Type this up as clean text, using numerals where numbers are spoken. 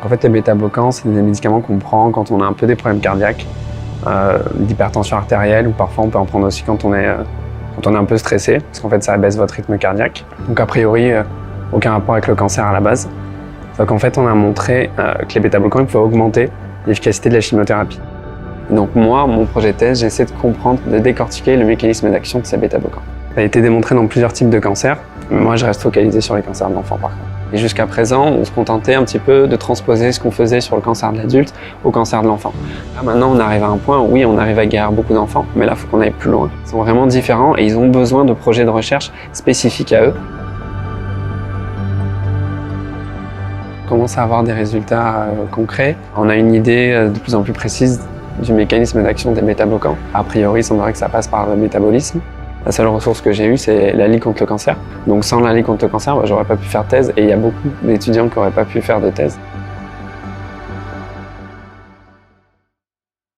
En fait, les bêta-bloquants, c'est des médicaments qu'on prend quand on a un peu des problèmes cardiaques, d'hypertension artérielle, ou parfois on peut en prendre aussi quand on est un peu stressé, parce qu'en fait ça abaisse votre rythme cardiaque. Donc a priori, aucun rapport avec le cancer à la base. Donc en fait, on a montré que les bêta-bloquants pouvaient augmenter l'efficacité de la chimiothérapie. Donc moi, mon projet de thèse, j'essaie de comprendre, de décortiquer le mécanisme d'action de ces bêta-bloquants. Ça a été démontré dans plusieurs types de cancers, mais moi je reste focalisé sur les cancers de l'enfant par contre. Et jusqu'à présent, on se contentait un petit peu de transposer ce qu'on faisait sur le cancer de l'adulte au cancer de l'enfant. Là maintenant, on arrive à un point où oui, on arrive à guérir beaucoup d'enfants, mais là, il faut qu'on aille plus loin. Ils sont vraiment différents et ils ont besoin de projets de recherche spécifiques à eux. On commence à avoir des résultats concrets. On a une idée de plus en plus précise du mécanisme d'action des bêta-bloquants. A priori, il semblerait que ça passe par le métabolisme. La seule ressource que j'ai eue, c'est la Ligue contre le cancer. Donc sans la Ligue contre le cancer, j'aurais pas pu faire de thèse et il y a beaucoup d'étudiants qui n'auraient pas pu faire de thèse.